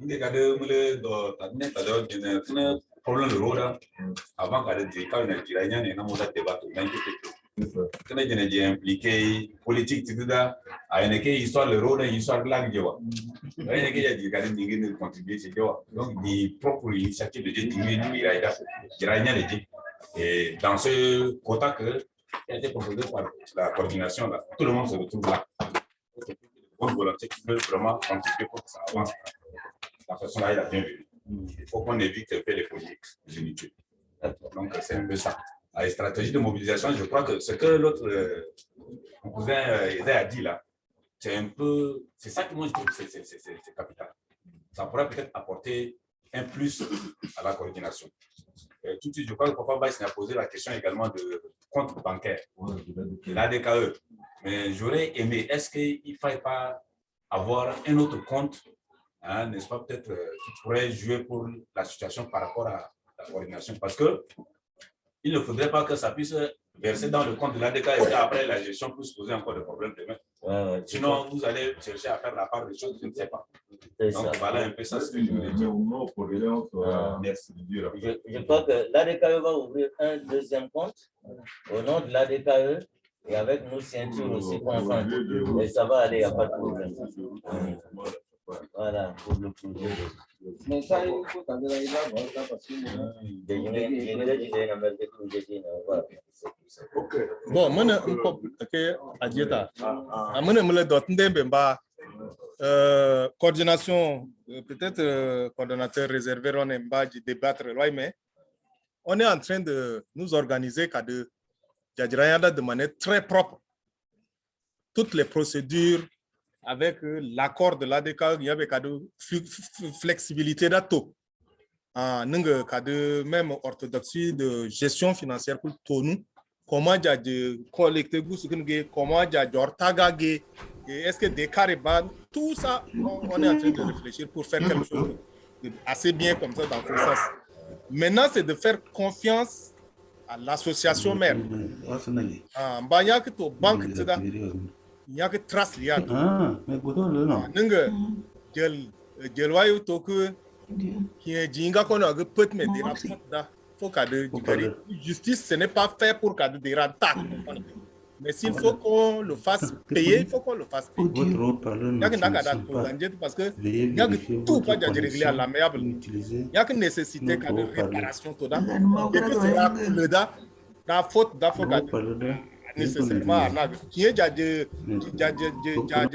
Ini kada mula do tanya tada jenis kena problem roda avant kada di kau nak jiranya ni namun dah debat tu nanti tu kena jenis impliqué politique tu dah ayat ni histoire le roda histoire lagi jawab ayat ni jadi kada ingin contribuer c'est jawab donc di propre initiative de diminuer du jiranya ni et dans ce quota que a été proposé par la coordination là tout le monde se retrouve là bonne volonté qui veut vraiment contribuer pour que ça avance. La façon là, il a bien vu. Il faut qu'on évite un peu les politiques inutiles. Donc, c'est un peu ça. La stratégie de mobilisation, je crois que ce que l'autre cousin a dit là, c'est un peu. C'est ça que moi je trouve que c'est capital. Ça pourrait peut-être apporter un plus à la coordination. Et tout de suite, je crois que Papa Baïs a posé la question également de compte bancaire, l'ADKE. Mais j'aurais aimé, est-ce qu'il ne faille pas avoir un autre compte, hein, n'est-ce pas, peut-être qui pourrait jouer pour la situation par rapport à la coordination? Parce qu'il ne faudrait pas que ça puisse verser dans le compte de l'ADK et après la gestion puisse poser encore des problèmes demain. Sinon, vous allez chercher à faire la part des choses, je ne sais pas. Donc voilà un peu ça ce que je voulais dire. Merci. Je crois que l'ADKE va ouvrir un deuxième compte au nom de l'ADKE et avec nos ceintures aussi conjointes. Et ça va aller, il n'y a pas de problème. Voilà, pour le projet. Mais ça, il faut t'aller là, parce que bon, moi, coordination, peut-être coordonnateur réservé, on est de débattre, mais on est en train de nous organiser de manière très propre. Toutes les procédures avec l'accord de l'ADK, il y avait flexibilité d'atout. Même orthodoxie de gestion financière pour tout nous. Comment de collecter, comment est-ce que des caribans, tout ça, on est en train de réfléchir pour faire quelque chose assez bien comme ça dans le sens. Maintenant, c'est de faire confiance à l'association mère. Il y a que ton banque, il y a que trace liade. Justice, ce n'est pas fait pour qu'il y ait des mais s'il faut qu'on le fasse payer, il faut qu'on le fasse payer. Parce que il y a que tout pas de régler à l'amiable. Il y a que nécessité de réparation toda. Et que c'est là le da la faute d'affaire nécessairement qui est de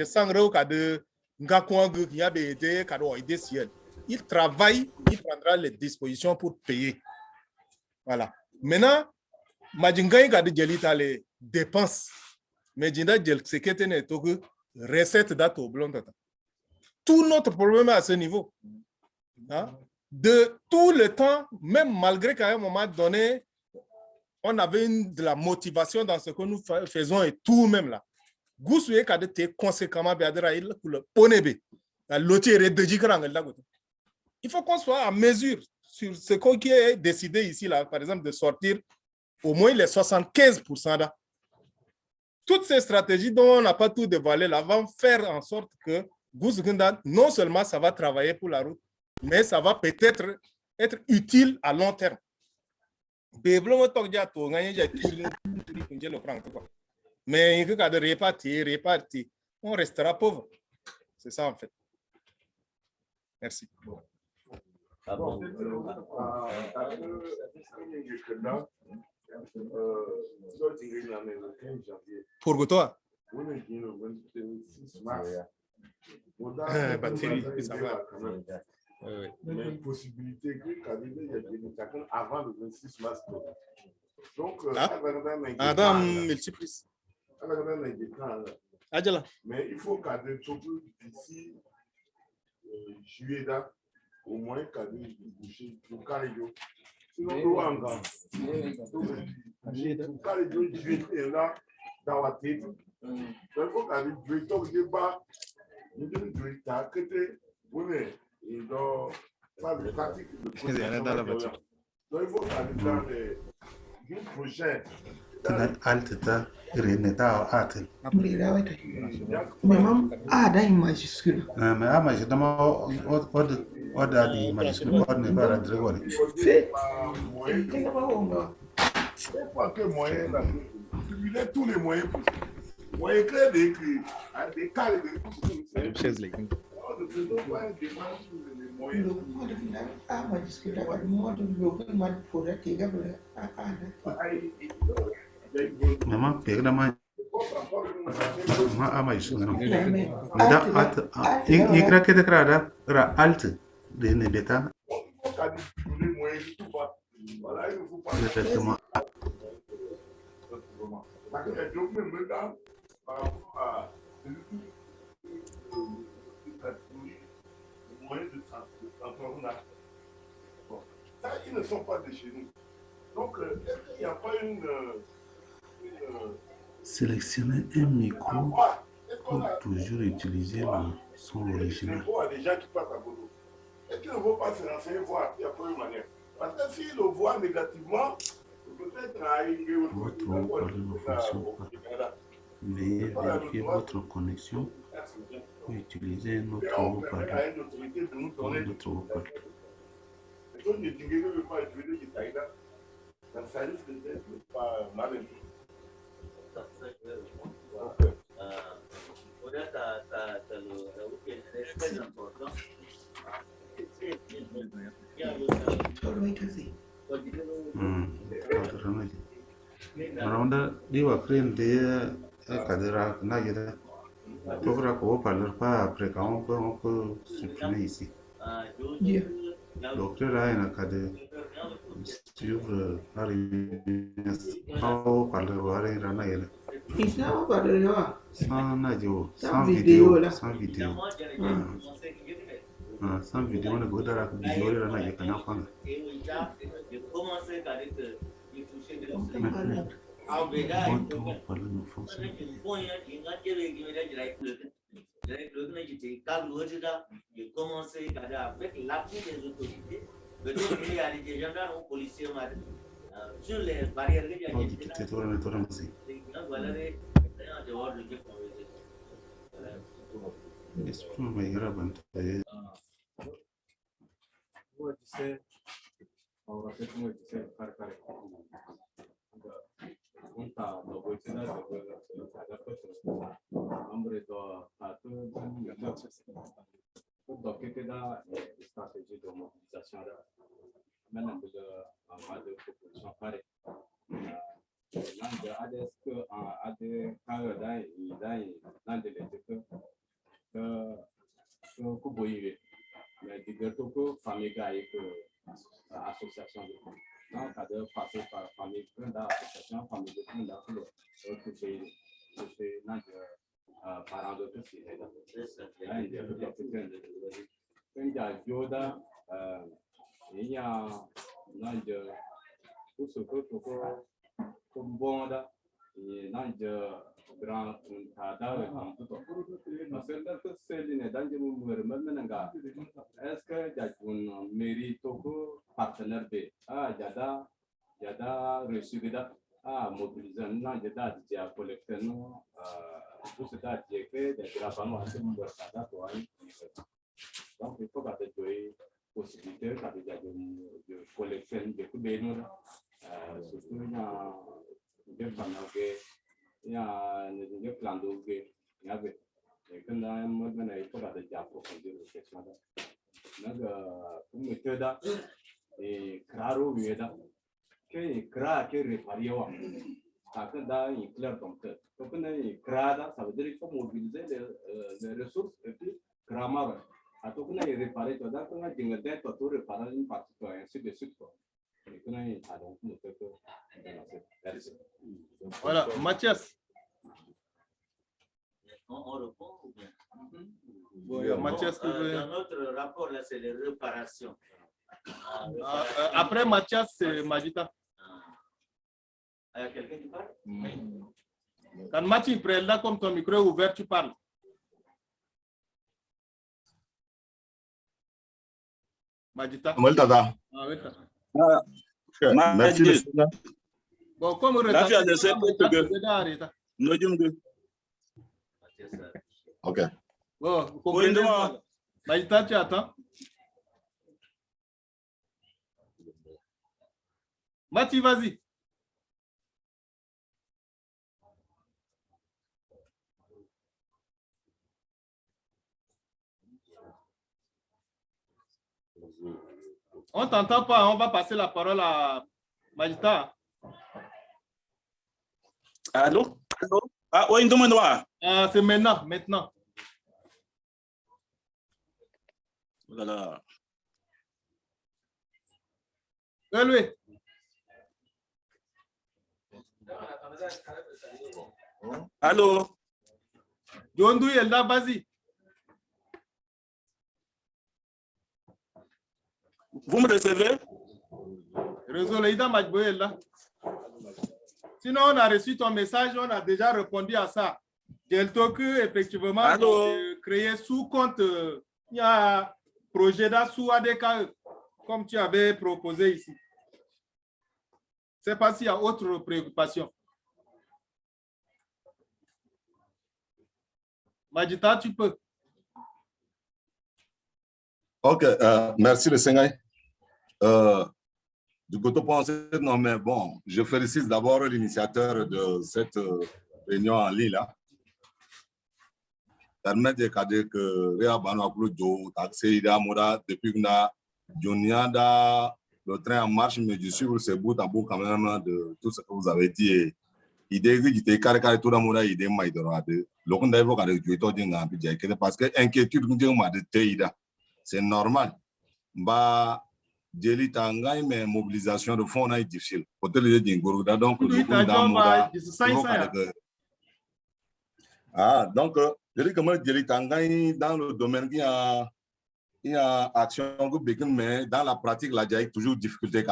sangre de ngakwang qui a été cadeau aider ciel. Il travaille, il prendra les dispositions pour payer. Voilà. Maintenant, Majingai gade jelita les dépenses. Mais jinda jel sekete ne toku recette dato blonda. Tout notre problème est à ce niveau. Hein? De tout le temps, même malgré qu'à un moment donné, on avait de la motivation dans ce que nous faisons et tout même là. Gousouye kade te conséquemment béadera il pour le ponebe. La lotière de jikrang là. Il faut qu'on soit à mesure sur ce qui est décidé ici là, par exemple de sortir au moins les 75% là. Toutes ces stratégies dont on n'a pas tout dévoilé là vont faire en sorte que Gouzgunda, non seulement ça va travailler pour la route, mais ça va peut-être être utile à long terme. Mais il y a de répartir, on restera pauvre. C'est ça en fait. Merci. Ah bon. Pour toi. Mais une possibilité que avant le 26 mars. Donc, Adam multiprise. Mais il faut cadrer d'ici juillet au moins cadrer boucher pour Calédo. Sinon, Calédo juillet là dans la tête. Donc, il faut cadrer du temps de débat. Nous devons que il doit pas de pratique de donc il faut cadrer dans juin prochain. tana altita reneta atel Mlira wata. Mamam da in majuscule. mais ama je dama oda di majuscule od ne bara dregore Fait. Moyen de- C'est pas que moyen là. Il a tous les moyens possibles. Moyen clair d'écrire, des cas de les moyens. Le mot de A majuscule, le mot de le mot pour être égal à mama pe dama ma ama je no mais da at ikra kete krada ra alt de ne beta Il faut les moyens de tout pas. Voilà, il ne faut pas. exactement Parce que les gens même là, par rapport à les moyens de transport là. Bon, ça, ils ne sont pas de chez nous. Donc, est-ce qu'il n'y a pas une sélectionner un micro voie? Est-ce qu'on pour a toujours utiliser le son des original. voix à des gens qui passent à Bodo? Est-ce qu'il ne faut pas se renseigner, voir il n'y a pas une manière? Parce que s'ils le voient négativement, peut-être à Votre parole ne fonctionne pas. Veuillez vérifier votre connexion pour utiliser un autre haut-parleur. à une autorité de nous Ou donner un autre haut-parleur. les choses de Tingé ne veulent pas utiliser du Taïda. Donc ça risque d'être pas mal imprimé. Maranda diwa crane de kadera nagida. Tokra ko haut-parleur pas après quand on peut supprimer ici. Donc là, il y a qu'à suivre la réunion sans haut-parleur il n'a pas de loi. sans audio, Sans vidéo, là. sans vidéo. Sans vidéo, on a beau d'avoir vidéo là, il y a qu'à n'en prendre. Votre haut-parleur ne fonctionne pas. De commencer avec l'appui des autorités, peut-être qu'il y a des gendarmes ou policiers sur les barrières que On dit que c'est toi, mais toi, aussi. L'esprit m'a grave entendu. stratégie de mobilisation maintenant de proposition pareille association de donc à de passer par famille association famille de toucher parents de tous il y a Yoda, il y a tout ce que comme bon là, il y a grand cadre tout parce que c'est une dans est-ce que il y a une mairie toko partenaire B il y a reçu mobiliser non il y a déjà collecté nous tout ce qui est fait des gravats assez donc, il faut qu'il y ait possibilité de collecter des coups de nous. Surtout, il y a des plans d'eau. Il y a des il faut approfondir la question. Donc, pour mettre et claro, il y a des crânes qui réparent. Ça est clair comme ça. Donc, ça veut dire qu'il faut mobiliser les ressources et puis grammaire. Atau kena réparer tu dah kena tinggal deh tu réparer une partie tu ainsi de suite quoi. Et kena ada un peu Voilà, Mathias. On répond ou bien? Oui, Mathias, dans notre rapport là, c'est les réparations. Après Mathias, c'est Magita. Il y a quelqu'un qui parle? Quand Mathieu prend là comme ton micro est ouvert, tu parles. Magita. Merci, le président. Bon, comme lafiya da sai no jumdu Ok. Bon, vous comprenez pas. Maïta, tu attends. Mati, vas-y. On t'entend pas, on va passer la parole à Majita. Allô? Ah, oui, demande-moi. C'est maintenant. Oh là là. Lui. Allô? Dondou est là, vas-y. Vous me recevez? Réseau Leïda Majboé est là. Sinon, on a reçu ton message, on a déjà répondu à ça. Deltoku, effectivement, créé sous compte, il y a un projet là sous ADK, comme tu avais proposé ici. Je ne sais pas s'il y a autre préoccupation. Majita, tu peux. Ok, merci le Sénat. Du côté pensé, non, mais bon, je félicite d'abord l'initiateur de cette réunion en ligne là. Permettre que Réa Banouakoulou Jo, Taxé Ida Moura, depuis que le train en marche, mais je suis ce bout à bout quand même de tout ce que vous avez dit. Et idée que j'étais carré tout dans mon idée, de l'occasion d'avoir parce que inquiétude c'est normal. Bah, Djeli Tangaï, mais mobilisation de fonds est difficile. Donc, donc, je dis que moi, Djeli Tangaï, dans le domaine, il y a action, mais dans la pratique, là, il y a toujours difficulté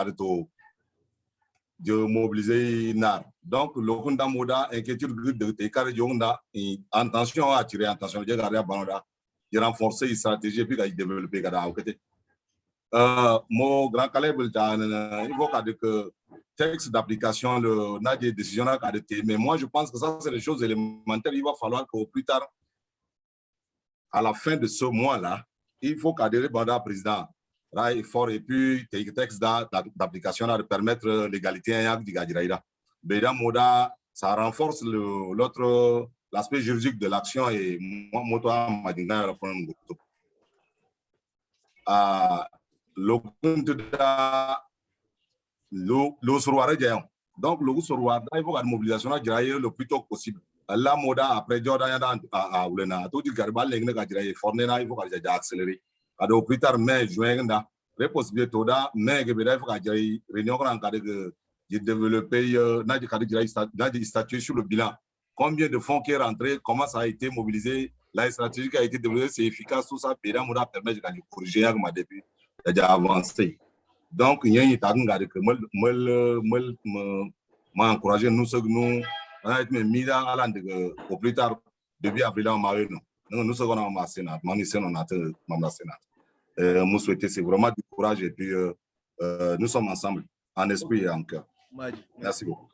de mobiliser NAR. Donc, le Kunda Moda, inquiétude de Tekar Yonda, intention à attirer attention, de renforcer une stratégie et puis de développer. Mon grand Caleb, il faut que texte d'application, le des décisions, mais moi je pense que ça c'est des choses élémentaires. Il va falloir qu'au plus tard, à la fin de ce mois-là, il faut qu'adhérer au président. Là, il faut et puis texte d'application de permettre l'égalité ça renforce l'aspect juridique de l'action et moi donc le il faut que la mobilisation le plus tôt possible. La moda après Jordan à Oulena, tout le Garbal, il faut que accélérer. Au plus tard, mai, juin, les possibilités mais il faut que réunion de développer des statuts sur le bilan. Combien de fonds qui est rentré, comment ça a été mobilisé, la stratégie qui a été développée, c'est efficace, tout ça, permet de corriger depuis avancé. Donc, il y a une étape que m'a encouragé, nous, on a été mis à l'année au plus tard, depuis avril, on m'a eu, nous sommes en Sénat, on a été Sénat. Nous souhaitons, c'est vraiment du courage et puis nous sommes ensemble, en esprit et en cœur. Merci beaucoup.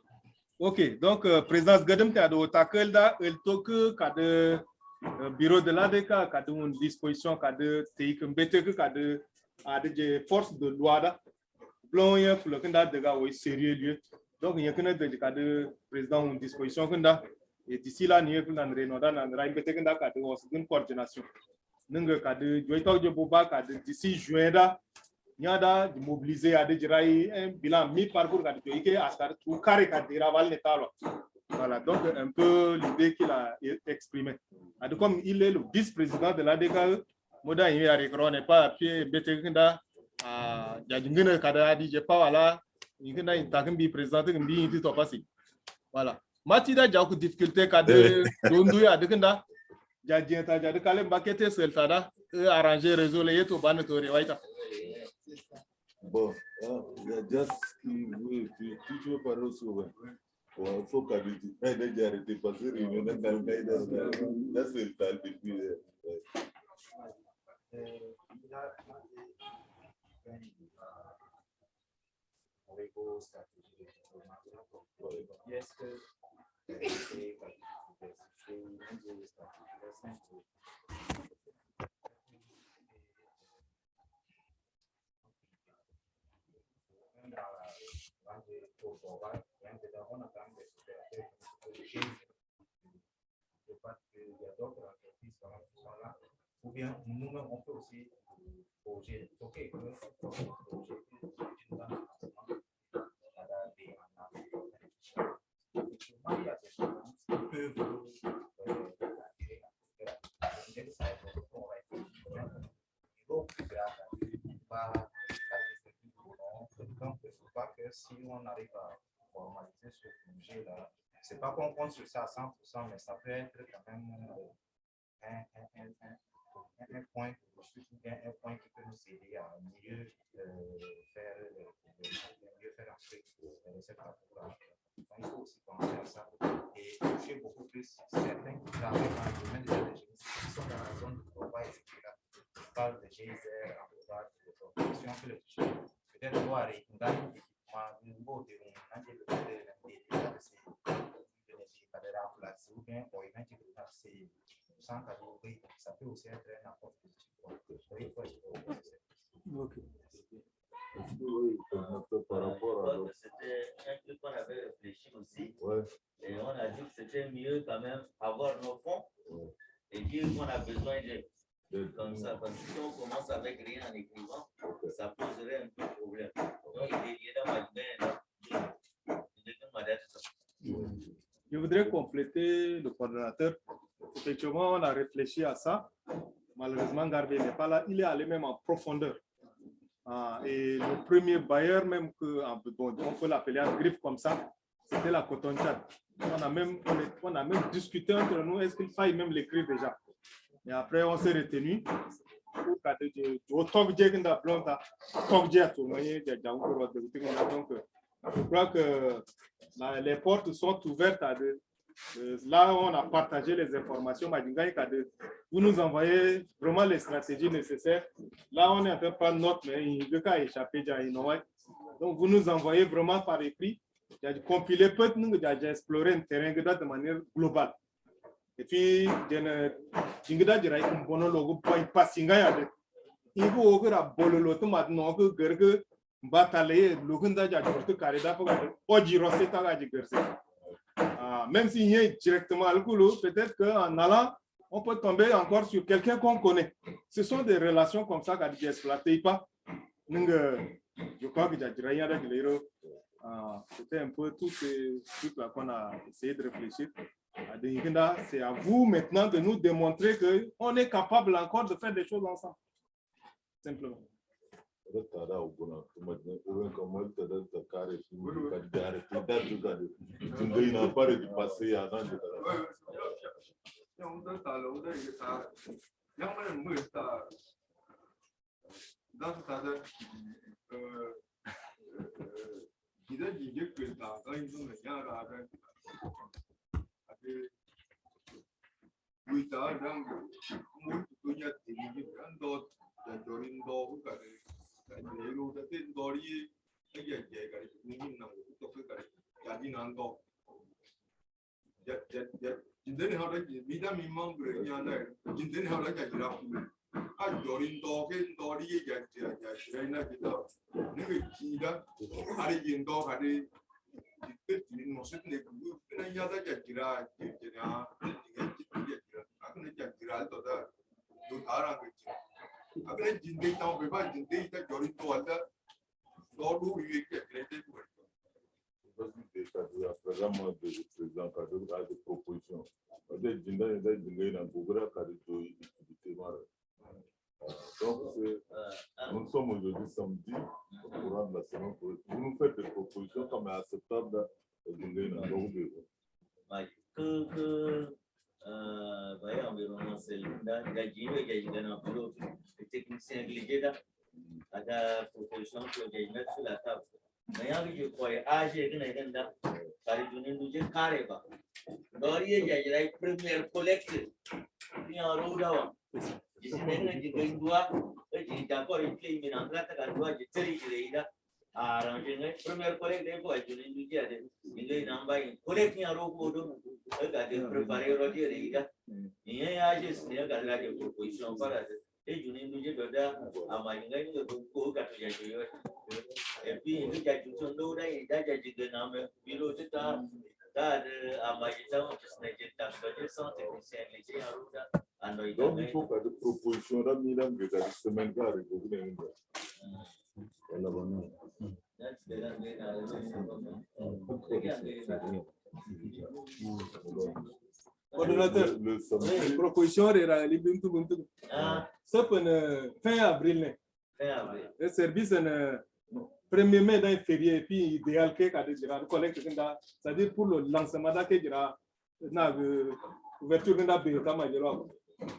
Ok, donc, présidence Gadem, tu as de Otakelda, el Toku, tu as de bureau de l'ADK, tu as de une disposition, tu as de TIKMBT, tu as de force de loi, pour le candidat de gars, sérieux. Donc, il y a de président une disposition, et d'ici là, il y a une coordination. Nous avons d'ici juin, il y a de mobiliser à un bilan mi-parcours tout carré. Voilà, donc un peu l'idée qu'il a exprimée. Comme il est le vice-président de l'ADKE, Moda il n'est pas à pied, Bétékinda, il y a une cadre, il n'y a pas voilà, il y a une présidente qui est passé. Voilà. Matida, il y a une difficulté, Dondouya, Adekenda, il y a des calmes, Bakete, Seltada, arranger, résoudre, tout ban de bon, il y a juste qui veut, puis tu veux parler souvent. Il faut qu'elle ait déjà arrêté parce que il y a là, c'est le temps depuis. Yes, ou bien nous-mêmes on peut aussi projet stocker il y a des gens qui peuvent donc je crois que si on arrive à formaliser ce projet-là, c'est pas qu'on compte sur ça à 100%, mais ça peut être quand même un point de ressource ou bien un point qui peut nous aider à mieux faire en sorte que cette approche. Donc, il faut aussi penser à ça et toucher beaucoup plus certains qui travaillent dans le domaine de la génie, qui sont dans la zone de travail, etc. On parle de GIZ, emploi, de formation que le toucher. Peut-être voir et on gagne un niveau de ou bien pour ça peut aussi être un apport positif. Par rapport à c'était un truc qu'on avait réfléchi aussi. Ouais. Et on a dit que c'était mieux quand même avoir nos fonds et dire qu'on a besoin de comme ça. Parce que si on commence avec rien en écrivant, ça poserait un peu de problème. Donc, il est dans ma Je voudrais compléter le coordonnateur. Effectivement, on a réfléchi à ça. Malheureusement, Garvey n'est pas là. Il est allé même en profondeur. Et le premier bailleur, même on peut l'appeler en griffe comme ça, c'était la Coton-Tchad. On a même discuté entre nous, est-ce qu'il faille même l'écrire déjà. Et après, on s'est retenu. Donc, je crois que les portes sont ouvertes à là où on a partagé les informations. Vous nous envoyez vraiment les stratégies nécessaires. Là, on est en train de prendre note, mais il ne peut pas échapper. Donc, vous nous envoyez vraiment par écrit. J'ai compilé peut-être, j'ai exploré un terrain de manière globale. Et puis, il même s'il y a directement le boulot, peut-être qu'en allant, on peut tomber encore sur quelqu'un qu'on connaît. Ce sont des relations comme ça qu'on n'exploite pas. Je crois que c'était un peu tout ce truc-là qu'on a essayé de réfléchir. C'est à vous maintenant de nous démontrer qu'on est capable encore de faire des choses ensemble. Simplement. Nous sommes aujourd'hui samedi, au courant de la semaine. Vous nous faites des propositions comme acceptables. Ada proposition que j'ai mis sur la table. Mais je crois âgé que n'est pas car je ne nous carré pas. Dorier j'ai la première collecte. Ni en route. Je suis né dans le doigt, j'ai encore une clé mais en train de doigt je tire là. arranger les premières collègues des fois, je lui dis à des collègues qui ont regardé préparer le dire, il y a juste des propositions. Et je lui dis à ma et puis il y a tout son dos, il y a des noms, bureau de temps, à ma donc, il faut faire des propositions là, mesdames, que la semaine va arriver. Coordonnateur, proposition de la Libuntu Buntu. Ça pour fin avril. Le service est 1er mai dans février, puis idéal que le collecte, c'est-à-dire pour le lancement de l'ouverture de la.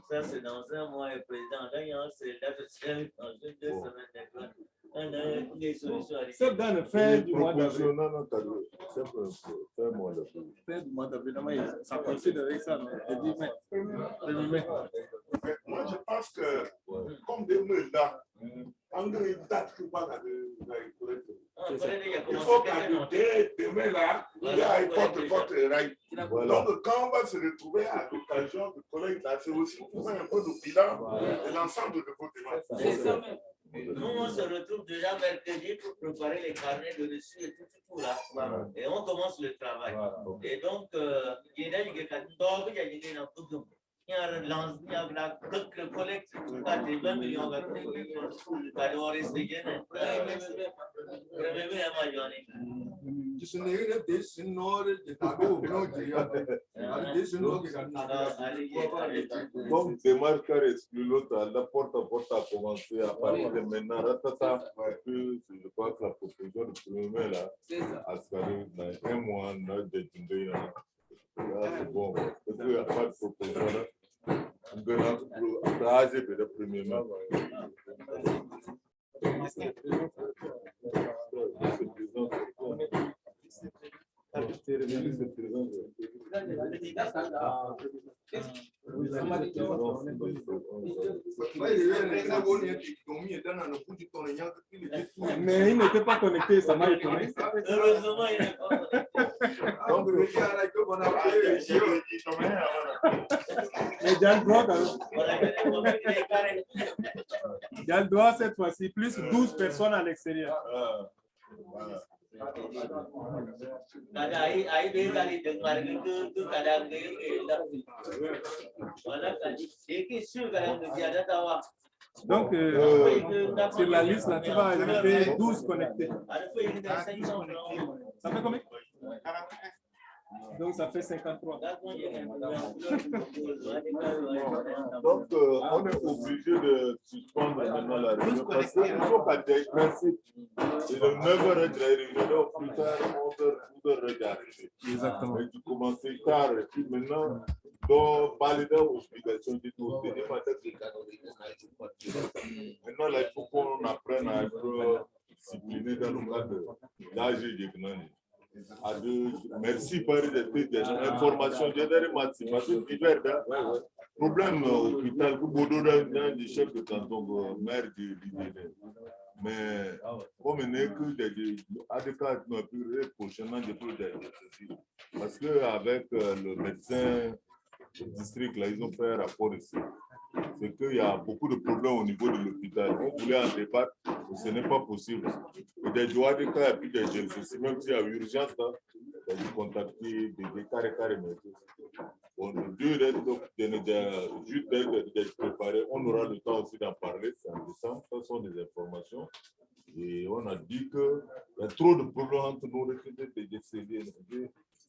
Ça, c'est dans un mois, le président. D'ailleurs, c'est dans 2 semaines. C'est dans le fin du mois d'avril. Non, c'est fin mois d'avril. Fin du mois d'avril, ça coïncide avec ça, le 10 mai. Moi, je pense que, comme des mandats, en date que pas il faut qu'à demain là, il y a votre rail. Donc, quand on va se retrouver à l'occasion de collègues là, c'est aussi pour faire un peu de bilan de l'ensemble de vos demandes. Nous, on se retrouve déjà mercredi pour préparer les carnets de reçu et tout là. Et on commence le travail. Et donc, il y a des la collecte, 20 millions de donc, démarche car exclut l'autre, la porte à porte a commencé à partir de maintenant. Je crois que la proposition de premier là, à ce dans un mois, on a des c'est bon. Parce qu'il n'y a pas de proposition là. On peut raser le premier mai. Mais il n'était pas connecté, ça m'a étonné. Heureusement, il n'est pas connecté. Mais il y a le droit il y a le droit cette fois-ci, plus 12 personnes à l'extérieur. Donc, sur la liste, là, tu vas ajouter 12 connectés. Ça fait combien? Donc, ça fait 53. Donc, on est obligé de suspendre maintenant la réunion parce qu'il faut pas des principes. C'est de 9h de réunion, plus tard, 11h d'arriver. Exactement. Et tu commences tard, et puis maintenant, donc, valider l'obligation de tout. Maintenant, là, il faut qu'on apprenne à être discipliné dans le cadre d'âge et de gnani. Merci pour des informations. J'ai des mathématiques divers. Problème au hôpital, du chef de canton, maire du mais comme il n'est que des ADK n'a plus prochainement des projets. Parce qu'avec le médecin du district, là, ils ont fait un rapport ici. C'est qu'il y a beaucoup de problèmes au niveau de l'hôpital. On voulait en débattre, mais ce n'est pas possible. Et des jours de cas, et puis des soucis, même s'il y a urgence, il y a dû contacter des carrés. Bon, juste d'être préparé, on aura le temps aussi d'en parler, c'est en décembre, ce sont des informations. Et on a dit qu'il y a trop de problèmes entre nos recrutés et des CD.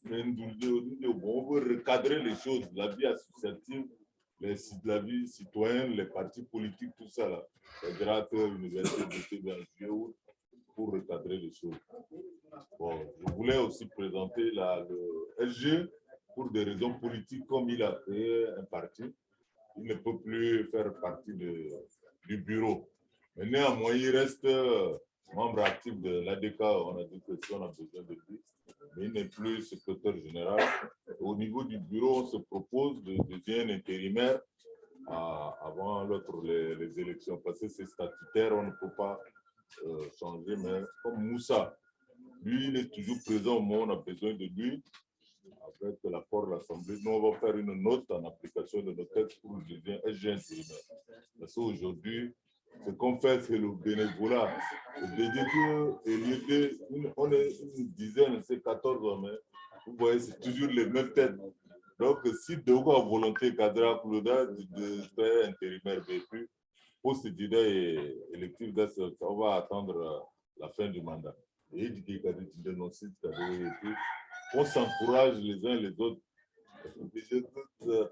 Mais on veut recadrer les choses, la vie associative, la vie citoyenne, les partis politiques, tout ça, là. L'université de pour recadrer les choses. Bon, je voulais aussi présenter le SG pour des raisons politiques, comme il a créé un parti. Il ne peut plus faire partie du bureau. Mais néanmoins, il reste membre actif de l'ADK. On a dit que si on a besoin de lui, mais il n'est plus secrétaire général. Au niveau du bureau, on se propose de devenir un intérimaire avant les élections. Parce que c'est statutaire, on ne peut pas changer, mais comme Moussa, lui, il est toujours présent au moment où on a besoin de lui. Avec l'accord de l'Assemblée, nous, on va faire une note en application de nos textes pour le devenir SG intérimaire. Parce qu'aujourd'hui, ce qu'on fait, c'est le bénévolat. On est une dizaine, c'est 14 hommes. Vous voyez, c'est toujours les mêmes têtes. Donc, si de quoi volonté cadra de faire intérimaire vécu, pour ce dîner électif, on va attendre la fin du mandat. Et on s'encourage les uns les autres.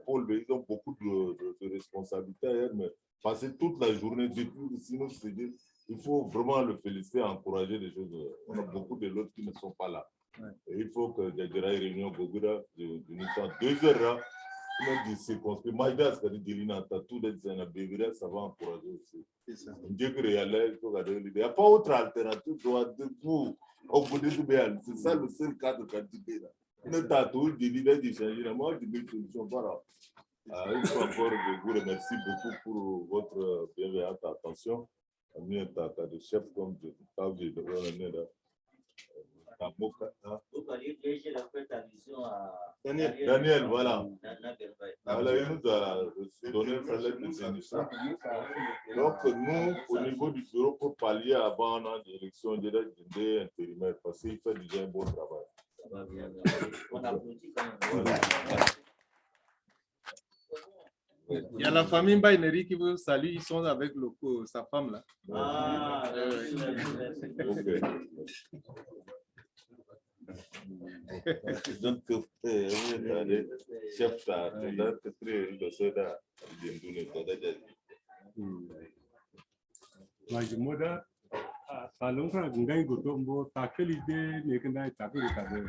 Paul, ils ont beaucoup de responsabilités, mais passer toute la journée depuis, sinon il faut vraiment le féliciter, encourager les choses. On a beaucoup de l'autre qui ne sont pas là. Et il faut que il y ait une réunion de 2 heures là. On dit circonscrit. Maïda, c'est-à-dire ça va encourager aussi. Il n'y a pas autre alternative. C'est ça le seul cas de quantité là. Il faut encore vous remercier beaucoup pour votre bienveillante attention. De chef comme je Vous parliez que j'ai fait allusion à Daniel, voilà. Alors, il nous a donné un salaire de démission. Donc, nous, au niveau du bureau, pour pallier avant l'élection de l'intérimaire, parce qu'il fait déjà un bon travail. Ça va bien. On applaudit quand même. Voilà. Il y a la famille Baineri qui vous salue, ils sont avec sa femme là. Ah, okay. Donc, chef, Majimoda, salon fra gungai goto mbo takelide nekenda takuri kade.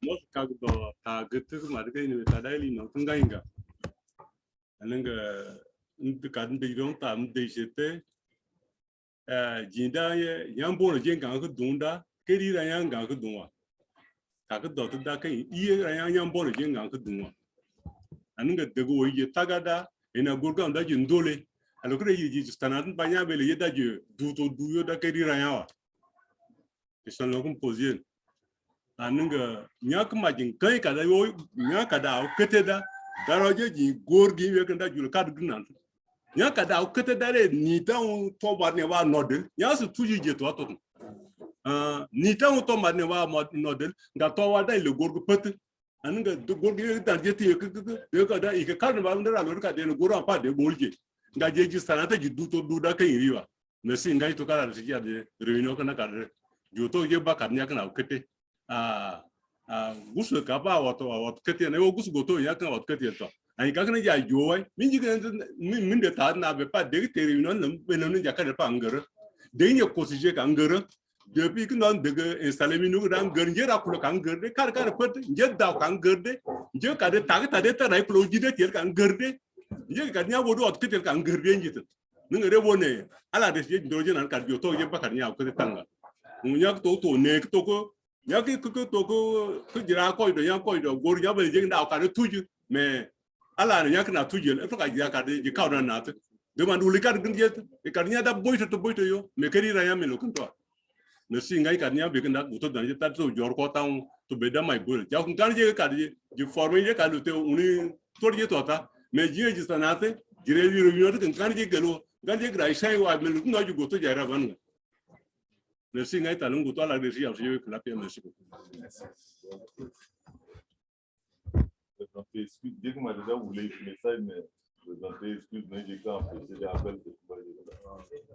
Mo kago ta getu marke ni tadali no tungainga. Ananga ndikadin de yon tam de jete jinda ye yambo no jenga ko dunda keri ra yanga ko dunwa. Ta ko do da kan iye ra yambo no jenga ko dunwa. Ananga dego ye tagada ina gurga da jindole. Alors que les standards banyak beli ya daju duyo da kiri raya wa. Kesan lokum position. Anunga nyak majin kai kada yo nyak kada kete da daraje ji gorgi we kan da jul kad gnan. Nyak kada kete da re ni ta on to ba ne wa nodel. Ya su tuji je to to. Ni ta on to ba ne wa nodel da to wa da le gorgo pet. Anunga gorgi da je ti ke kada ike kad ba ndara lo ka de goro pa de bolje. Ngajeji sanata jiduto duda kan iriwa merci ngai to kala siki ade réunion kana kadre joto ye ba kadnya kana okete gusu ka ba wato kete ne gusu goto ya kana kete to ai ka kana ja jowai minji min de ta na be pa de te réunion nam benonu ja ka de pa ngere de nye kosije ka ngere depuis que non de installer minu ran ngere ra kulo ka ngere kar pet nje da ka ngere nje ka de ta de ta rai kulo jide te ka ngere je kadnya bodo at ketel kan gerde njit ngere bone ala de je doje nan kad yoto je bakadnya ko tanga munyak to ne to ko nyak ko to ko jira ko do yan ko do gor ya be je nda ka de tuju me ala ne yak na tuju e ka jira ka de je ka na na de man uli kad gnje e kadnya da boito yo me keri ra ya me lo kunto ne singai kadnya be nda to dan je ta to jor ko ta to be da mai bol ja kun kan je ka de je forme je ka do te uni to je to ta mais Dieu dit sanate dire réunion que quand je gelo quand je graissais wa me lu no jugo to jara ban le singa ita lungu to la de sia je que la paix merci beaucoup Dieu m'a déjà voulu un message mais présenter excuse mais j'ai quand empêché les appels de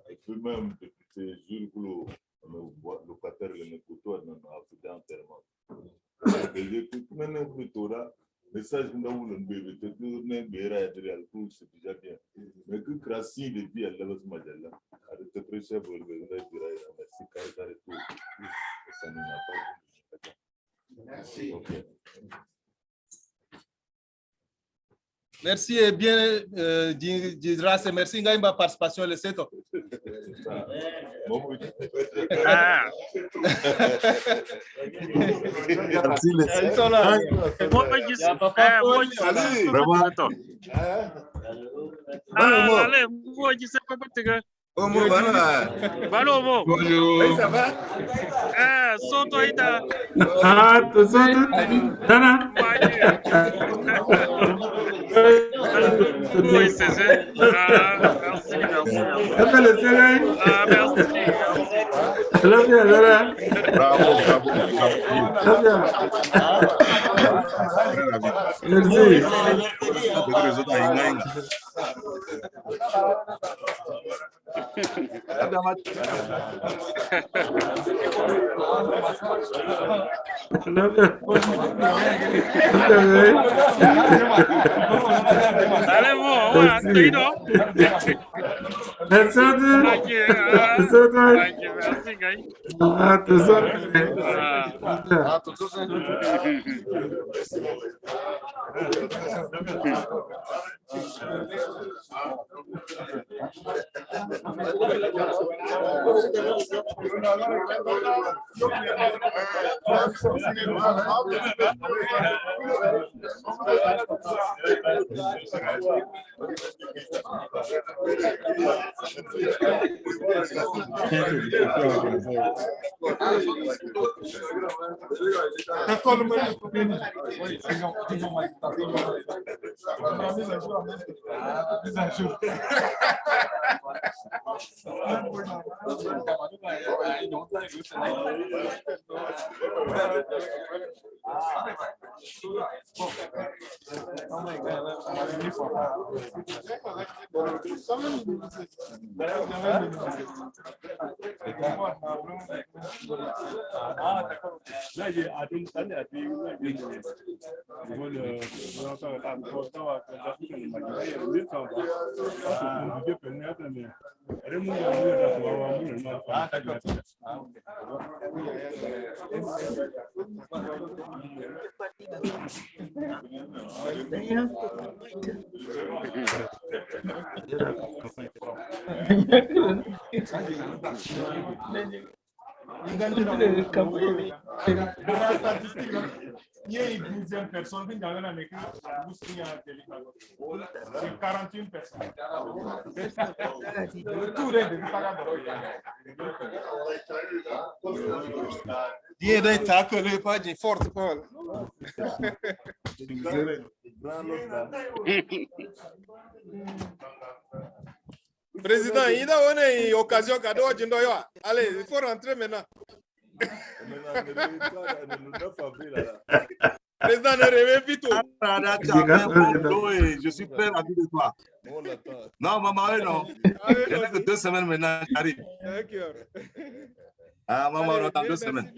et puis même depuis ces jours où le locataire le couteau dans Afrique entièrement et je maintenant plutôt là message que nous voulons bébé, c'est toujours n'est pas réel, c'est déjà bien. Mais que Krasi depuis elle lève ce matin-là, avec le très cher pour le bébé, merci car et tout. Ça ne n'a pas. Merci. Merci et bien, Didras, merci de ma participation le 7 ans. Merci les ils sont là. Vraiment. Omo, voilà. Balomo. Bonjour. Oui, ça va? Soto Ida. Ah, tu soto? Dana? Oui, c'est ça. Merci, merci. Appelle le soleil. Merci. Très bien, Dana. Bravo, bravo. Très bien. Merci. Allez, bon, ouais, tu non? Merci. Merci, gars. Ah, tu soto. Là, il y a une année à dire, Il y a une 12e personne qui a écrit c'est 41 personnes. Tout est Dieu est taclé pas de forte Paul. Président, il a une occasion cadeau. Allez, il faut rentrer maintenant. Président, ne rêvez plus tôt. Je suis prêt à vie de toi. Non, maman, non. Il y a que 2 semaines maintenant, j'arrive. Ah, maman, on attend 2 semaines.